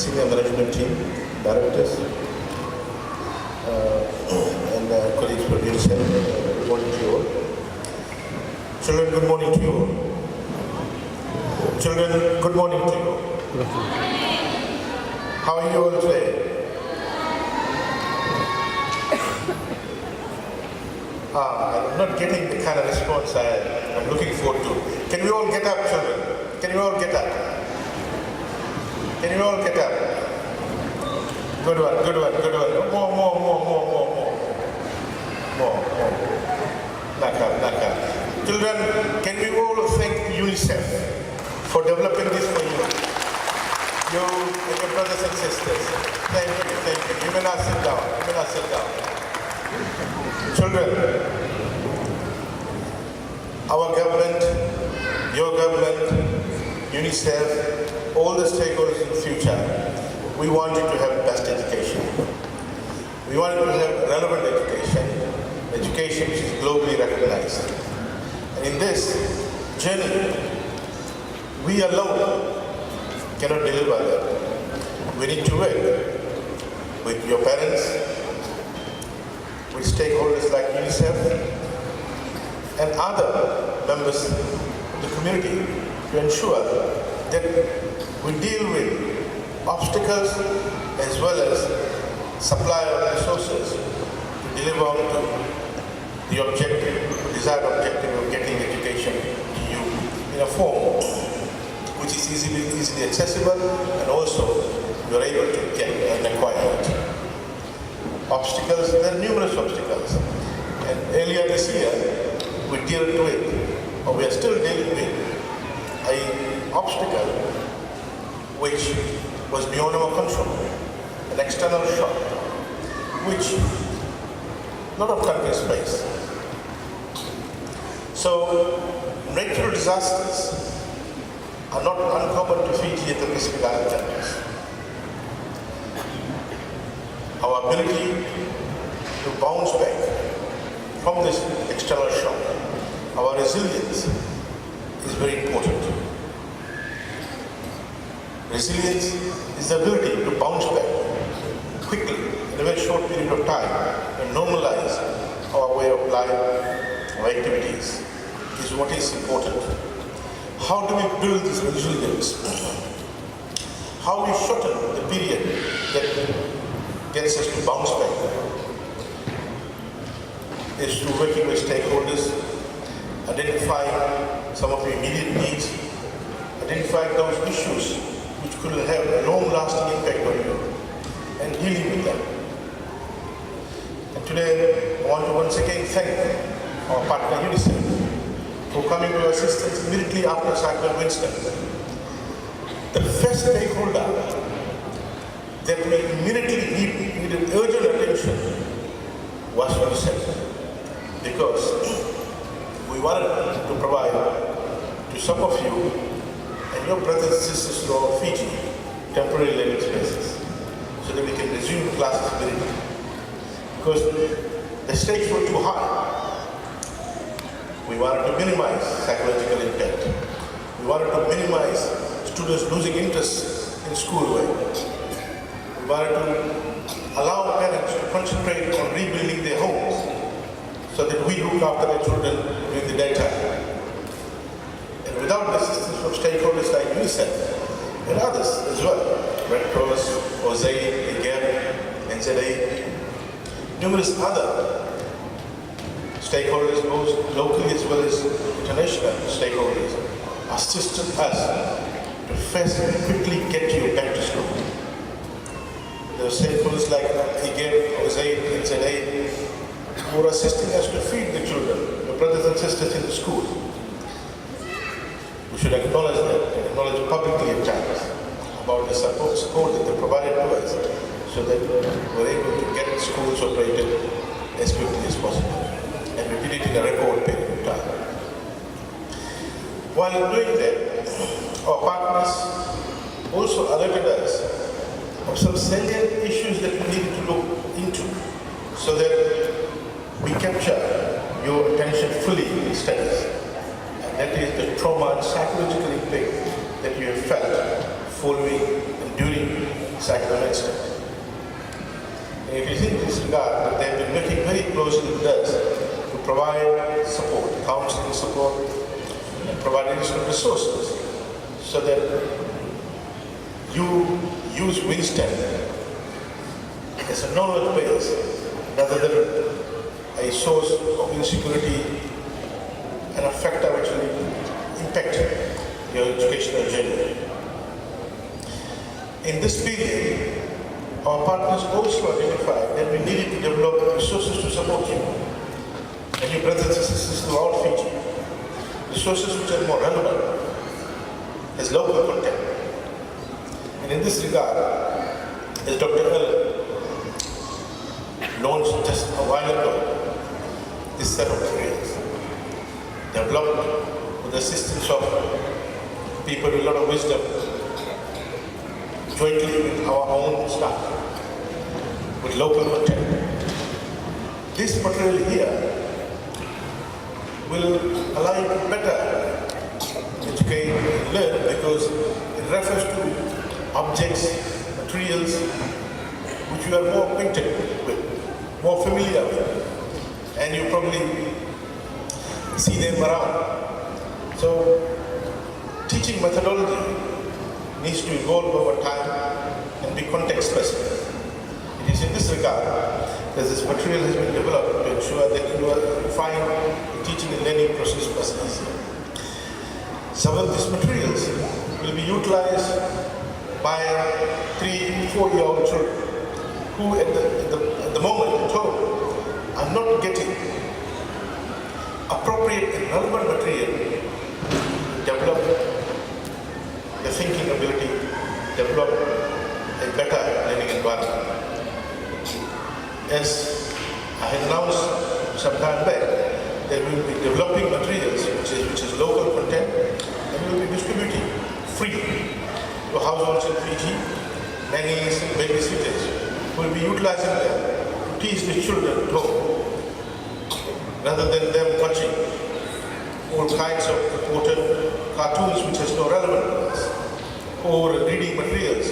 senior management team, directors, and colleagues from UNICEF. Good morning to you all. Children, good morning to you all. Children, good morning to you all. How are you all today? I'm not getting the kind of response I'm looking forward to. Can we all get up, children? Can we all get up? Can you all get up? Good one, good one, good one. More. Naka. Children, can we all thank UNICEF for developing this for you? You and your brothers and sisters. Thank you. You may not sit down. Children, our government, your government, UNICEF, all the stakeholders in the future, we want you to have best education. We want you to have relevant education which is globally recognized. And in this journey, we alone cannot deliver that. We need to work with your parents, with stakeholders like UNICEF, and other members of the community to ensure that we deal with obstacles as well as supply of resources to deliver on to the desired objective of getting education to you in a form which is easily accessible and also you're able to get and acquire it. Obstacles, there are numerous obstacles. And earlier this year, we are still dealing with an obstacle which was beyond our control, an external shock, which a lot of countries face. So, natural disasters are not uncommon to Fiji and the Pacific Island countries. Our ability to bounce back from this external shock, our resilience is very important. Resilience is the ability to bounce back quickly in a very short period of time and normalize our way of life, our activities, is what is important. How do we build this resilience? How we shorten the period that gets us to bounce back is through working with stakeholders, identifying some of the immediate needs, identifying those issues which could have a long-lasting impact on you, and dealing with them. And today, I want to once again thank our partner UNICEF for coming to our assistance immediately after Cyclone Winston. The first stakeholder that we immediately needed urgent attention was UNICEF, because we wanted to provide to some of you and your brothers and sisters from Fiji temporary living spaces so that we can resume classes immediately. Because the stakes were too high. We wanted to minimize psychological impact. We wanted to minimize students losing interest in schoolwork. We wanted to allow parents to concentrate on rebuilding their homes so that we look after their children during the daytime. And without the assistance from stakeholders like UNICEF and others as well, Red Cross, OSAID, IGEP, NZA, numerous other stakeholders, both locally as well as international stakeholders, assisted us to first quickly get you back to school. There were stakeholders like IGEP, OSAID, NZA, who were assisting us to feed the children, the brothers and sisters in the school. We should acknowledge that, and acknowledge publicly at times about the support that they provided to us so that we're able to get schools operated as quickly as possible. And we did it in a record period of time. While doing that, our partners also alerted us of some salient issues that we needed to look into so that we capture your attention fully in studies. And that is the trauma and psychological impact that you have felt following and during its academic status. And it is in this regard that they have been working very closely with us to provide support, counseling support, and provide additional resources so that you use Winston as a knowledge base rather than a source of insecurity and a factor which will impact your educational journey. In this period, our partners also identified that we needed to develop resources to support you and your brothers and sisters throughout Fiji. Resources which are more relevant as local content. And in this regard, as Dr. Ellen launched just a while ago, this set of materials, developed with the assistance of people with a lot of wisdom, jointly with our own staff, with local content. This material here will allow you to better educate and learn because it refers to objects, materials which you are more acquainted with, more familiar with, and you probably see them around. So teaching methodology needs to evolve over time and be context specific. It is in this regard that this material has been developed to ensure that you find the teaching and learning process much easier. Some of these materials will be utilized by 3-4-year-old children who at the moment at home are not getting appropriate and relevant material to develop the thinking ability, develop a better learning environment. As I had announced some time back, that we will be developing materials which is local content and we will be distributing free to households in Fiji, nannies and babysitters. We will be utilizing them to teach the children at home rather than them watching all kinds of reported cartoons which has no relevance or reading materials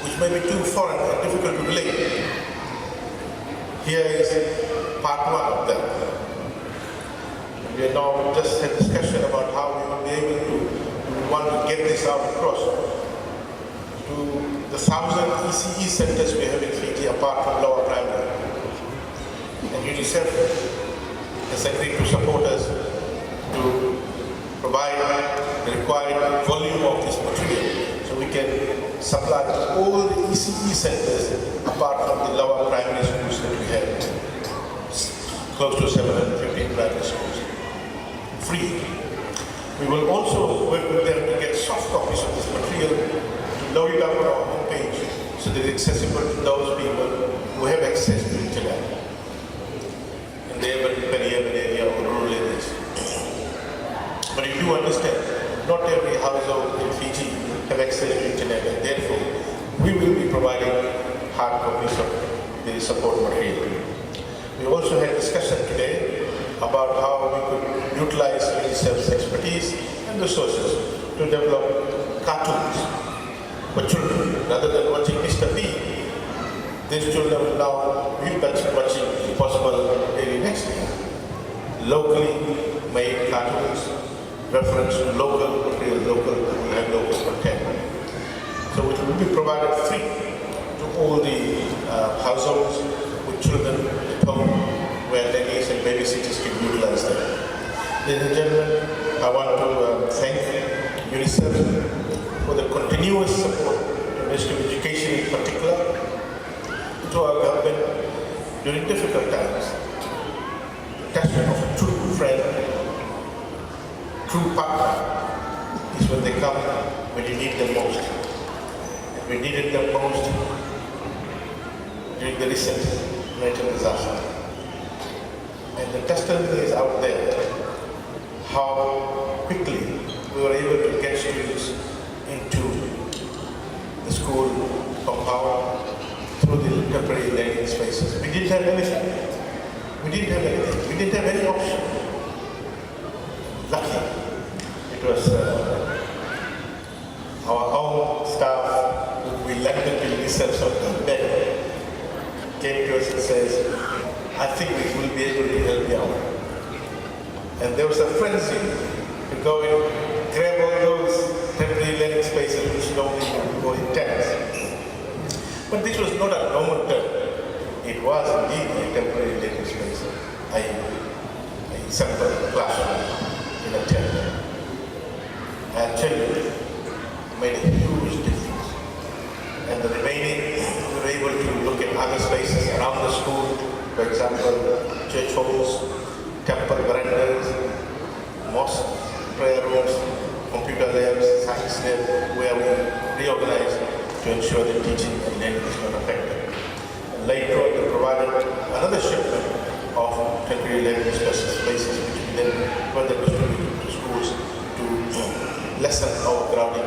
which may be too foreign and difficult to relate. Here is part one of that. We have now just had discussion about how we will be able to want to get this out across to the 1,000 ECE centers we have in Fiji apart from lower primary. And UNICEF has agreed to support us to provide the required volume of this material so we can supply to all the ECE centers apart from the lower primary schools that we have, close to 750 primary schools, free. We will also work with them to get soft copies of this material to load it up on our homepage so that it's accessible to those people who have access to the internet in the urban area or rural areas. But you do understand, not every household in Fiji have access to internet, and therefore we will be providing hard copies of the support material. We also had discussion today about how we could utilize UNICEF's expertise and resources to develop cartoons for children. Rather than watching Mr. B, these children will now be watching, if possible, daily next year. Locally made cartoons, reference to local material, we have local content. So it will be provided free to all the households with children at home where nannies and babysitters can utilize them. Ladies and gentlemen, I want to thank UNICEF for the continuous support to Ministry of Education in particular, to our government during difficult times. The attachment of a true friend, true partner is when they come when you need them most. And we needed them most during the recent natural disaster. And the testimony is out there how quickly we were able to get students into the school compound through the temporary learning spaces. We didn't have anything. We didn't have anything. We didn't have any option. Lucky. It was our own staff who we landed in UNICEF came to us and says, I think we will be able to help you out. And there was a frenzy to go and grab all those temporary learning spaces which normally go in tents. But this was not a normal term. It was indeed a temporary learning space, a simple classroom in a tent. I tell you, it made a huge difference. And the remaining, we were able to look at other spaces around the school, for example, church halls, temple verandas, mosque, prayer rooms, computer labs, science lab, where we reorganized to ensure that teaching and learning is not affected. And later on, we provided another shipment of temporary learning spaces, which we then further distributed to schools to lessen our crowding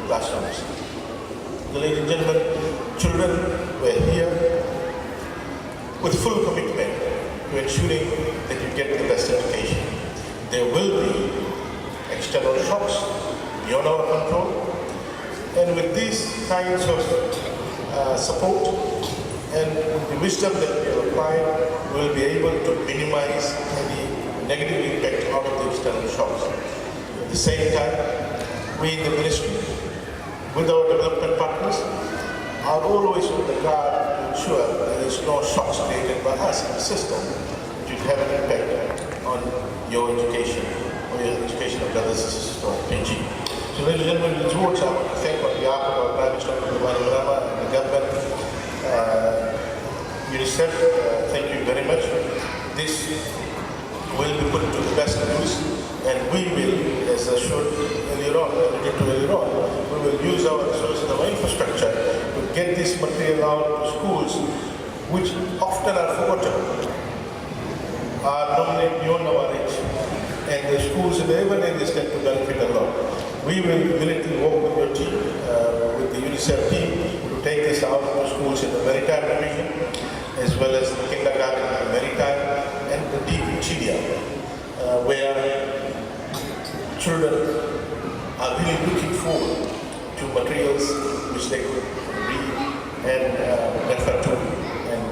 classrooms. So, ladies and gentlemen, children were here with full commitment to ensuring that you get the best education. There will be external shocks beyond our control, and with these kinds of support and the wisdom that we have applied, we will be able to minimize any negative impact out of the external shocks. At the same time, we in the ministry, with our development partners, are always on the guard to ensure there is no shocks created by us in the system which will have an impact on your education or your education of brothers and sisters of PG. So, ladies and gentlemen, these words I want to thank on behalf of our Prime Minister and the government, UNICEF, thank you very much. This will be put to the best use, and we will, as I showed earlier on, we will use our resources, our infrastructure to get this material out to schools, which often are forgotten, are normally beyond our reach, and the schools in the urban areas tend to benefit a lot. We will immediately work with your team, with the UNICEF team, to take this out to schools in the Maritime Division, as well as the kindergarten in the Maritime, and the deep in Chidia, where children are really looking forward to materials which they could read and refer to and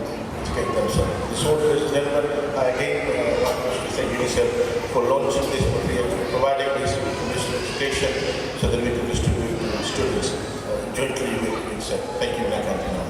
educate themselves. This whole, ladies and gentlemen, I again want to thank UNICEF for launching this material, providing this education so that we can distribute to students jointly with UNICEF. Thank you, Nakan.